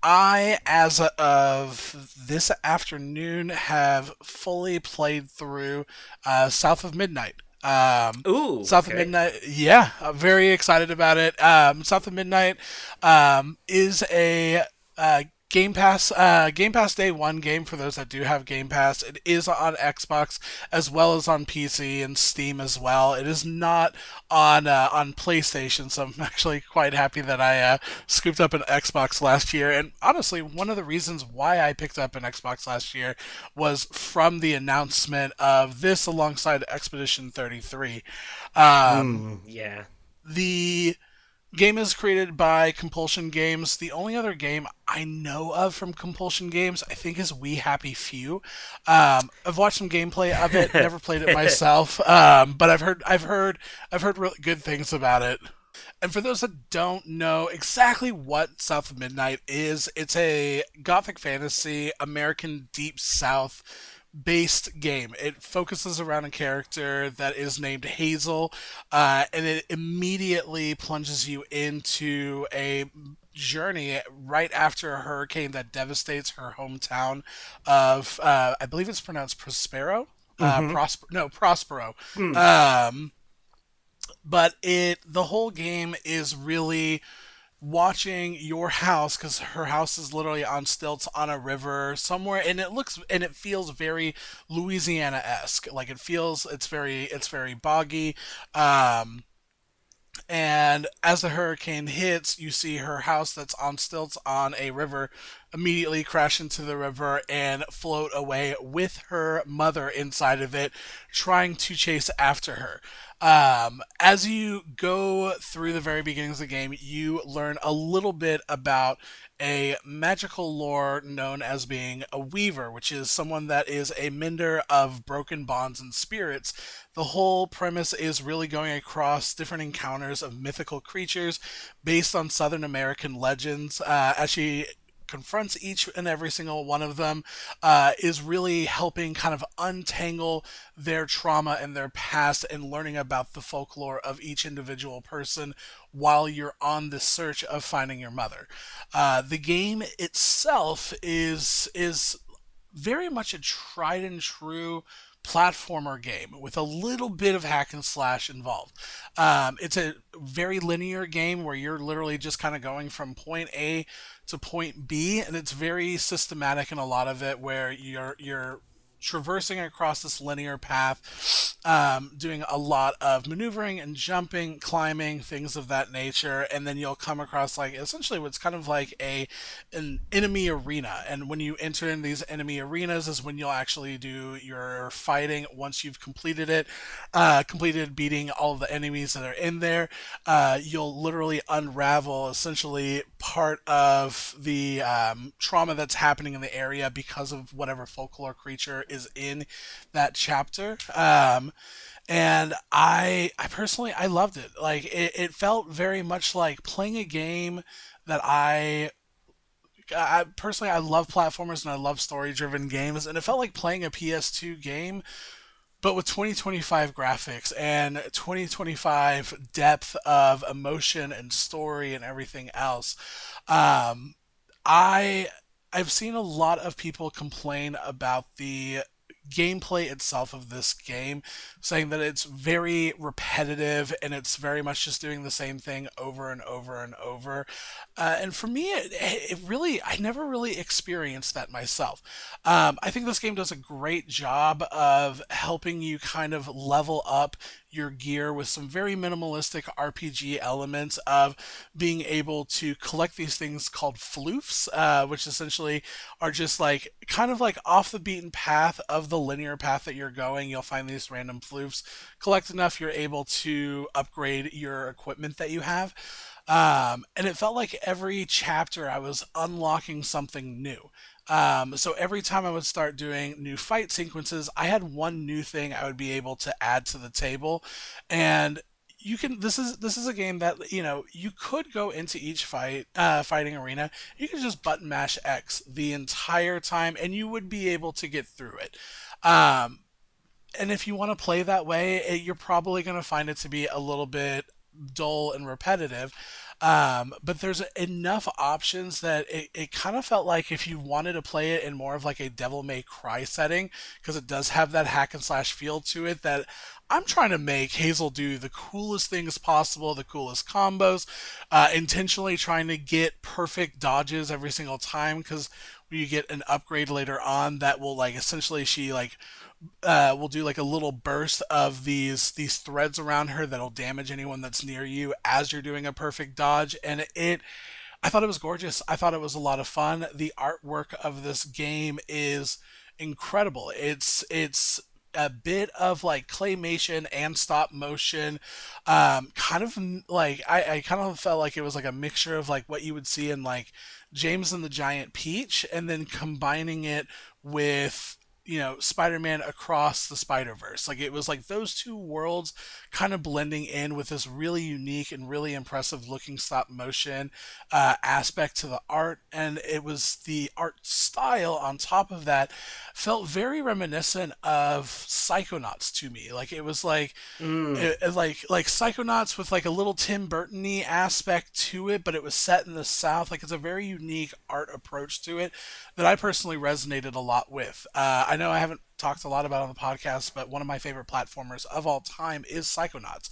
I, as of this afternoon, have fully played through South of Midnight. Ooh, South of okay. Midnight, yeah, I'm very excited about it. South of Midnight is a Game Pass Day One game for those that do have Game Pass. It is on Xbox as well as on PC and Steam as well. It is not on PlayStation, so I'm actually quite happy that I scooped up an Xbox last year. And honestly, one of the reasons why I picked up an Xbox last year was from the announcement of this alongside Expedition 33. Um, Yeah. the game is created by Compulsion Games. The only other game I know of from Compulsion Games, I think, is We Happy Few. I've watched some gameplay of it, never played it myself, but I've heard really good things about it. And for those that don't know exactly what South of Midnight is, it's a gothic fantasy American Deep South based game. It focuses around a character that is named Hazel, and it immediately plunges you into a journey right after a hurricane that devastates her hometown of, I believe it's pronounced Prospero. Mm-hmm. Prospero. Mm. Um, but the whole game is really watching your house because her house is literally on stilts on a river somewhere, and it feels very Louisiana-esque. Like it's very boggy. um and as the hurricane hits, you see her house that's on stilts on a river immediately crash into the river and float away with her mother inside of it, trying to chase after her. As you go through the very beginnings of the game, you learn a little bit about a magical lore known as being a weaver, which is someone that is a mender of broken bonds and spirits. The whole premise is really going across different encounters of mythical creatures based on Southern American legends. As she confronts each and every single one of them, is really helping kind of untangle their trauma and their past and learning about the folklore of each individual person while you're on the search of finding your mother. The game itself is very much a tried and true platformer game with a little bit of hack and slash involved. It's a very linear game where you're literally just kind of going from point A to point B, and it's very systematic in a lot of it, where you're traversing across this linear path, doing a lot of maneuvering and jumping, climbing, things of that nature, and then you'll come across like essentially what's kind of like an enemy arena. And when you enter in these enemy arenas is when you'll actually do your fighting once you've completed beating all of the enemies that are in there. You'll literally unravel essentially part of the trauma that's happening in the area because of whatever folklore creature is in that chapter. And I personally I loved it. Like it felt very much like playing a game that I personally I love platformers and I love story driven games, and it felt like playing a PS2 game but with 2025 graphics and 2025 depth of emotion and story and everything else. Um, I I've seen a lot of people complain about the gameplay itself of this game, saying that it's very repetitive and it's very much just doing the same thing over and over and over. And for me, it really, I never really experienced that myself. I think this game does a great job of helping you kind of level up your gear with some very minimalistic RPG elements of being able to collect these things called floofs, which essentially are just like kind of like off the beaten path of the linear path that you're going. You'll find these random floofs. Collect enough, you're able to upgrade your equipment that you have. And it felt like every chapter I was unlocking something new. So every time I would start doing new fight sequences, I had one new thing I would be able to add to the table, and you can. This is a game that you could go into each fighting arena. You could just button mash X the entire time, and you would be able to get through it. Um, and if you want to play that way, you're probably going to find it to be a little bit dull and repetitive. But there's enough options that it kind of felt like if you wanted to play it in more of like a Devil May Cry setting, because it does have that hack and slash feel to it, that I'm trying to make Hazel do the coolest things possible, the coolest combos, intentionally trying to get perfect dodges every single time, because you get an upgrade later on that will like essentially she like will do like a little burst of these threads around her that'll damage anyone that's near you as you're doing a perfect dodge, and it I thought it was gorgeous. I thought it was a lot of fun. The artwork of this game is incredible. It's a bit of like claymation and stop motion, kind of like I kind of felt like it was like a mixture of like what you would see in like James and the Giant Peach, and then combining it with Spider-Man Across the Spider-Verse. Like it was like those two worlds kind of blending in with this really unique and really impressive looking stop motion aspect to the art, and it was the art style on top of that felt very reminiscent of Psychonauts to me. Like it was like Mm. like Psychonauts with like a little Tim Burton-y aspect to it, but it was set in the South. Like it's a very unique art approach to it that I personally resonated a lot with. I know I haven't talked a lot about it on the podcast, but one of my favorite platformers of all time is Psychonauts.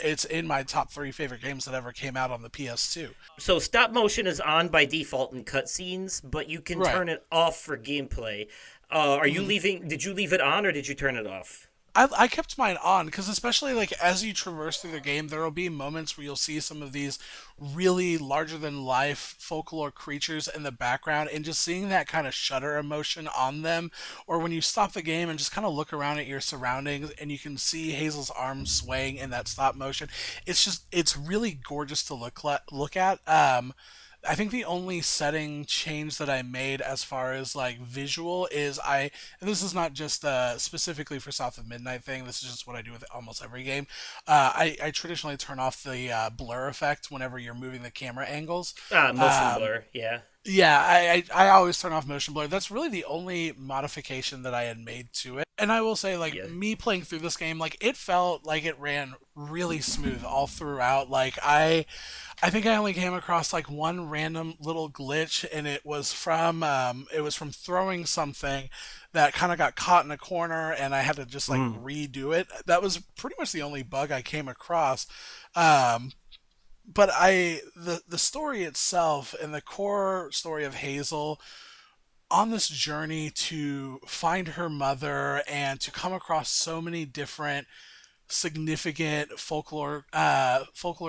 It's in my top three favorite games that ever came out on the PS2. So stop motion is on by default in cutscenes, but you can Right. turn it off for gameplay. Are you Mhm. leaving? Did you leave it on or did you turn it off? I kept mine on because especially like as you traverse through the game, there will be moments where you'll see some of these really larger than life folklore creatures in the background, and just seeing that kind of shudder emotion on them, or when you stop the game and just kind of look around at your surroundings and you can see Hazel's arms swaying in that stop motion. It's really gorgeous to look at. I think the only setting change that I made as far as like visual is and this is not just specifically for South of Midnight thing, this is just what I do with almost every game. I traditionally turn off the blur effect whenever you're moving the camera angles. Motion Um, blur. Yeah. yeah, I always turn off motion blur. That's really the only modification that I had made to it. And I will say, like, Yeah. me playing through this game, like, it felt like it ran really smooth all throughout. Like, I think I only came across like one random little glitch, and it was from throwing something that kind of got caught in a corner, and I had to just like Mm. redo it. That was pretty much the only bug I came across. Um, but the story itself and the core story of Hazel on this journey to find her mother and to come across so many different significant folklore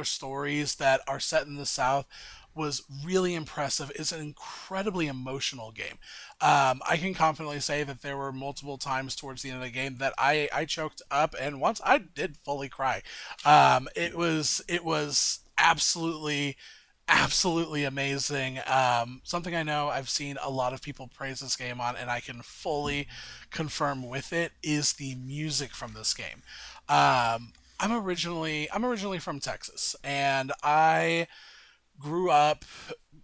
stories that are set in the South was really impressive. It's an incredibly emotional game. I can confidently say that there were multiple times towards the end of the game that I choked up, and once I did fully cry. It was absolutely amazing. Something I know I've seen a lot of people praise this game on, and I can fully confirm with it is the music from this game. I'm originally from Texas, and I grew up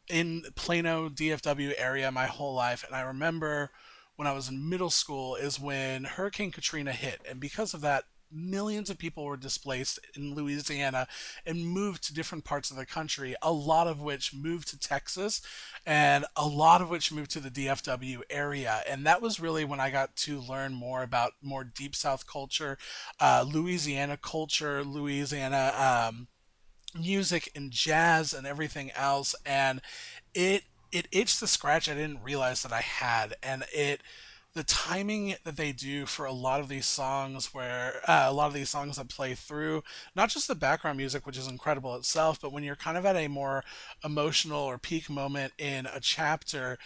in Plano, DFW area my whole life, and I remember when I was in middle school is when Hurricane Katrina hit, and because of that, millions of people were displaced in Louisiana and moved to different parts of the country, a lot of which moved to Texas and a lot of which moved to the DFW area. And that was really when I got to learn more about more deep South culture, Louisiana culture, Louisiana music and jazz and everything else, and it itched the scratch I didn't realize that I had, and it the timing that they do for a lot of these songs where a lot of these songs that play through not just the background music, which is incredible itself, but when you're kind of at a more emotional or peak moment in a chapter,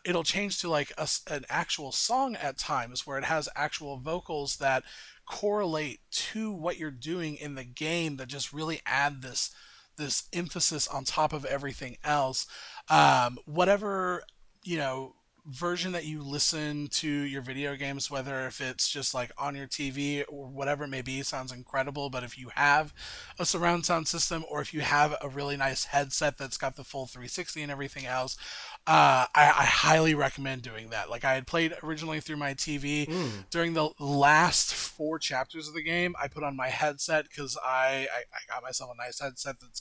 it'll change to like an actual song at times where it has actual vocals that correlate to what you're doing in the game that just really add this emphasis on top of everything else. Whatever you know version that you listen to your video games, whether if it's just like on your TV or whatever it may be, sounds incredible. But if you have a surround sound system or if you have a really nice headset that's got the full 360 and everything else, I highly recommend doing that. Like I had played originally through my TV. Mm. During the last four chapters of the game, I put on my headset because I got myself a nice headset that's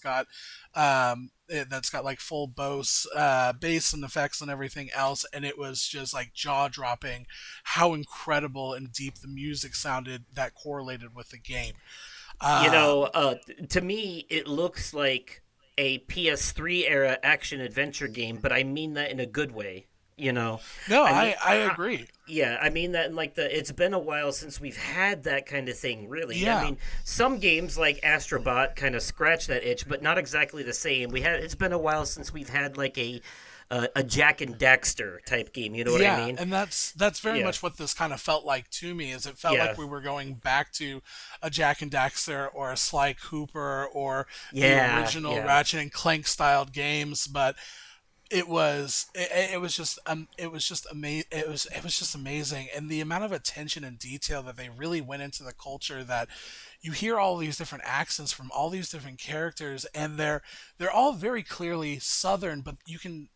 got like full Bose bass and effects and everything else, and it was just like jaw dropping how incredible and deep the music sounded that correlated with the game. You know, Um, to me, it looks like a PS3 era action adventure game, but I mean that in a good way. You know, no, I mean, I agree. yeah, I mean that in like the. It's been a while since we've had that kind of thing. Really, I Yeah, mean, some games like Astrobot kind of scratch that itch, but not exactly the same. We had. It's been a while since we've had like a Jack and Daxter type game. You know what I yeah, mean? and that's very Yeah, much what this kind of felt like to me. Is it felt yeah, like we were going back to a Jack and Daxter or a Sly Cooper or the yeah, original yeah. Ratchet and Clank styled games, but it was just amazing. It was just amazing, and the amount of attention and detail that they really went into the culture. That you hear all these different accents from all these different characters, and they're all very clearly Southern, but you can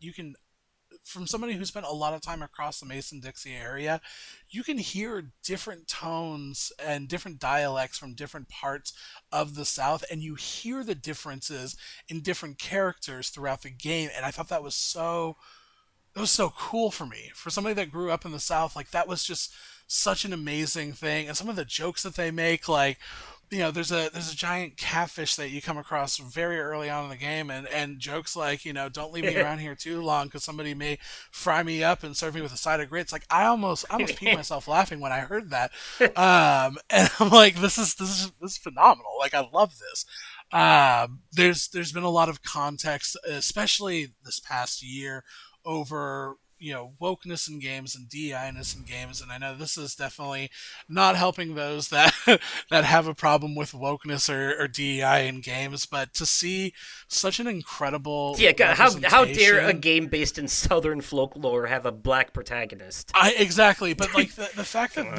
from somebody who spent a lot of time across the Mason Dixie area, you can hear different tones and different dialects from different parts of the South, and you hear the differences in different characters throughout the game. And I thought that was so cool for me. For somebody that grew up in the South, like that was just such an amazing thing. And some of the jokes that they make, like there's a giant catfish that you come across very early on in the game, and jokes like don't leave me around here too long because somebody may fry me up and serve me with a side of grits. Like I almost peed myself laughing when I heard that, and I'm like, this is phenomenal. Like I love this. There's been a lot of context, especially this past year, over wokeness in games and DEI-ness in games, and I know this is definitely not helping those that that have a problem with wokeness or DEI in games, but to see such an incredible Yeah, God, how dare a representation. game based in Southern folklore have a black protagonist? I exactly, but like the fact Come that on.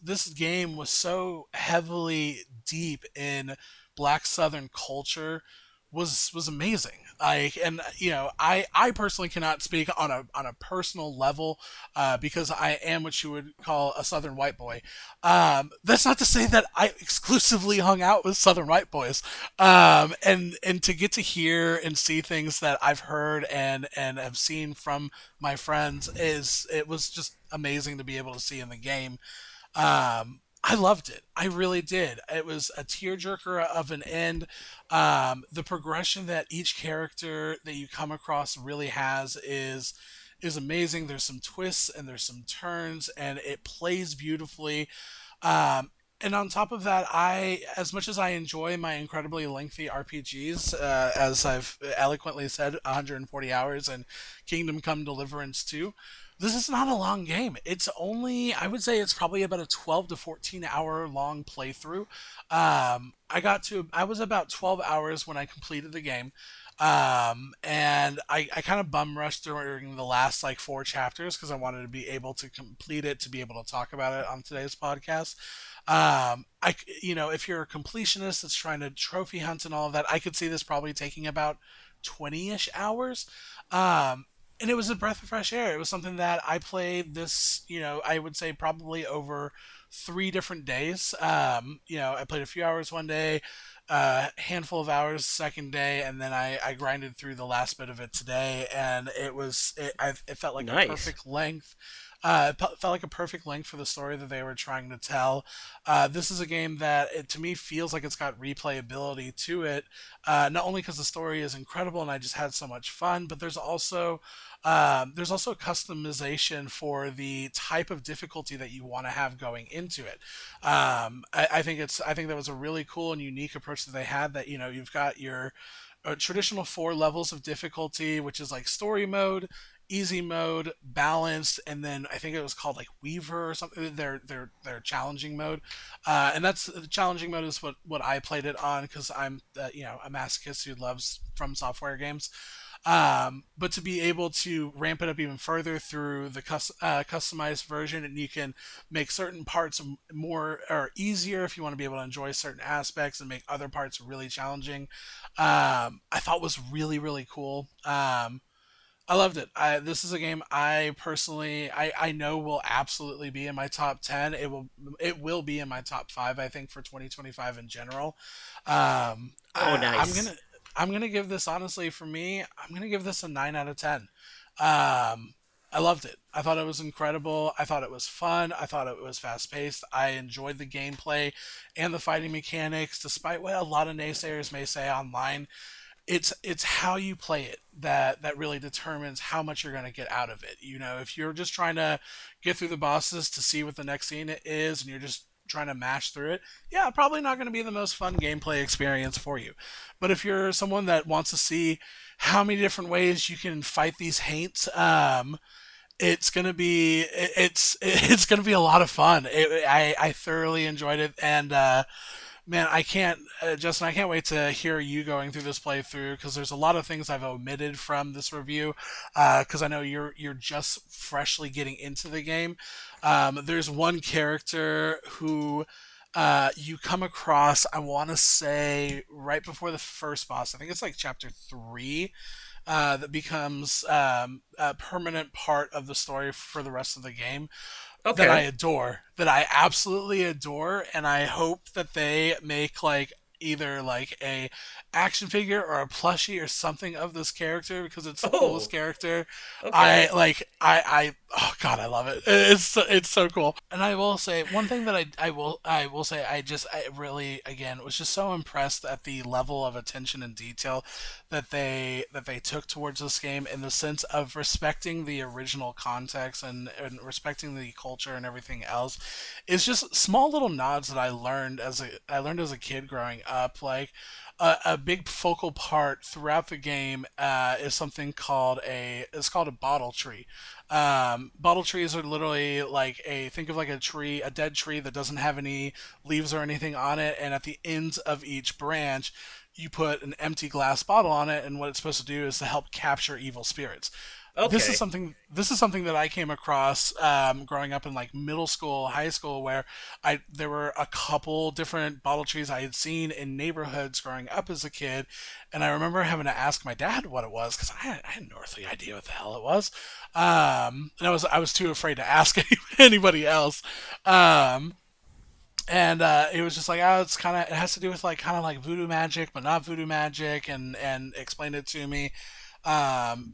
this game was so heavily deep in Black Southern culture was amazing. Like, and I personally cannot speak on a personal level, because I am what you would call a Southern white boy. That's not to say that I exclusively hung out with Southern white boys. And to get to hear and see things that I've heard and have seen from my friends, is it was just amazing to be able to see in the game. I loved it. I really did. It was a tearjerker of an end. The progression that each character that you come across really has is amazing. There's some twists and there's some turns, and it plays beautifully. And on top of that, as much as I enjoy my incredibly lengthy RPGs, as I've eloquently said, 140 hours and Kingdom Come Deliverance 2, this is not a long game. It's only, I would say, it's probably about a 12 to 14 hour long playthrough. I was about 12 hours when I completed the game. And I kind of bum rushed during the last like four chapters because I wanted to be able to complete it to be able to talk about it on today's podcast. If you're a completionist that's trying to trophy hunt and all of that, I could see this probably taking about 20-ish hours. And it was a breath of fresh air. It was something that I played this, I would say probably over three different days. I played a few hours one day, a handful of hours second day, and then I grinded through the last bit of it today, and it felt like a Nice. perfect length. Felt like a perfect length for the story that they were trying to tell. This is a game that, to me, feels like it's got replayability to it. Not only because the story is incredible and I just had so much fun, but there's also customization for the type of difficulty that you want to have going into it. I think that was a really cool and unique approach that they had. That you've got your traditional four levels of difficulty, which is like story mode, easy mode, balanced, and then I think it was called like Weaver or something. Their challenging mode, and that's the challenging mode is what I played it on because I'm a masochist who loves From Software games. But to be able to ramp it up even further through the customized version, and you can make certain parts more or easier if you want to be able to enjoy certain aspects, and make other parts really challenging. I thought was really really cool. I loved it. This is a game I personally I know will absolutely be in my top 10. It will be in my top 5 I think for 2025 in general. Oh, I'm nice. gonna give this honestly for me. I'm gonna give this a 9 out of 10. I loved it. I thought it was incredible. I thought it was fun. I thought it was fast paced. I enjoyed the gameplay and the fighting mechanics, despite what a lot of naysayers may say online. It's how you play it that really determines how much you're going to get out of it. If you're just trying to get through the bosses to see what the next scene is, and you're just trying to mash through it, yeah, probably not going to be the most fun gameplay experience for you. But if you're someone that wants to see how many different ways you can fight these haints, it's gonna be a lot of fun. I thoroughly enjoyed it, and man, I can't, Justin, I can't wait to hear you going through this playthrough because there's a lot of things I've omitted from this review because I know you're just freshly getting into the game. There's one character who you come across, I want to say, right before the first boss. I think it's like chapter 3 that becomes a permanent part of the story for the rest of the game that I Okay. adore, that I absolutely adore, and I hope that they make like either like a action figure or a plushie or something of this character because it's the coolest Oh, character. I okay. like I oh god, I love it. It's so cool. And I will say one thing that I will say I really again was just so impressed at the level of attention and detail that they took towards this game in the sense of respecting the original context and respecting the culture and everything else. It's just small little nods that I learned as a kid growing up. Like a big focal part throughout the game is something called a bottle tree. Bottle trees are literally like think of like a dead tree that doesn't have any leaves or anything on it, and at the ends of each branch you put an empty glass bottle on it, and what it's supposed to do is to help capture evil spirits. Okay. This is something that I came across growing up in like middle school, high school, where I there were a couple different bottle trees I had seen in neighborhoods growing up as a kid, and I remember having to ask my dad what it was because I had no earthly idea what the hell it was, and I was too afraid to ask anybody else. Um, and it was just like, oh, it has to do with like kind of like voodoo magic, but not voodoo magic, and explained it to me.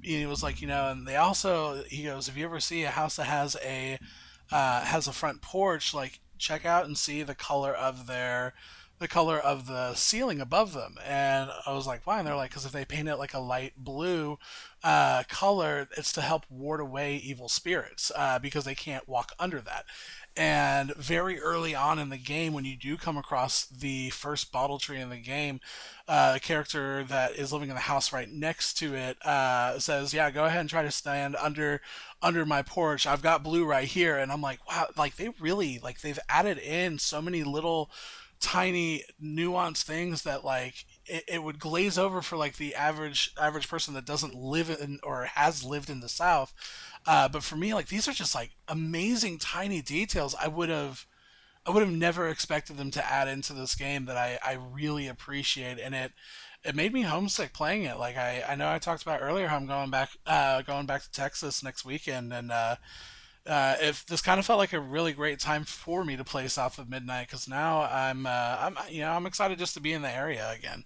He was like, and they also, he goes, if you ever see a house that has a front porch, like check out and see the color of the ceiling above them. And I was like, why? And they're like, because if they paint it like a light blue color, it's to help ward away evil spirits because they can't walk under that. And very early on in the game, when you do come across the first bottle tree in the game, a character that is living in the house right next to it says, "Yeah, go ahead and try to stand under my porch. I've got blue right here." And I'm like, "Wow!" Like they really they've added in so many little tiny nuanced things that like it would glaze over for like the average person that doesn't live in or has lived in the South. But for me, like these are just like amazing tiny details I would have never expected them to add into this game that I really appreciate, and it made me homesick playing it. Like I know I talked about earlier how I'm going back to Texas next weekend, and if this kind of felt like a really great time for me to play South of Midnight because now I'm excited just to be in the area again.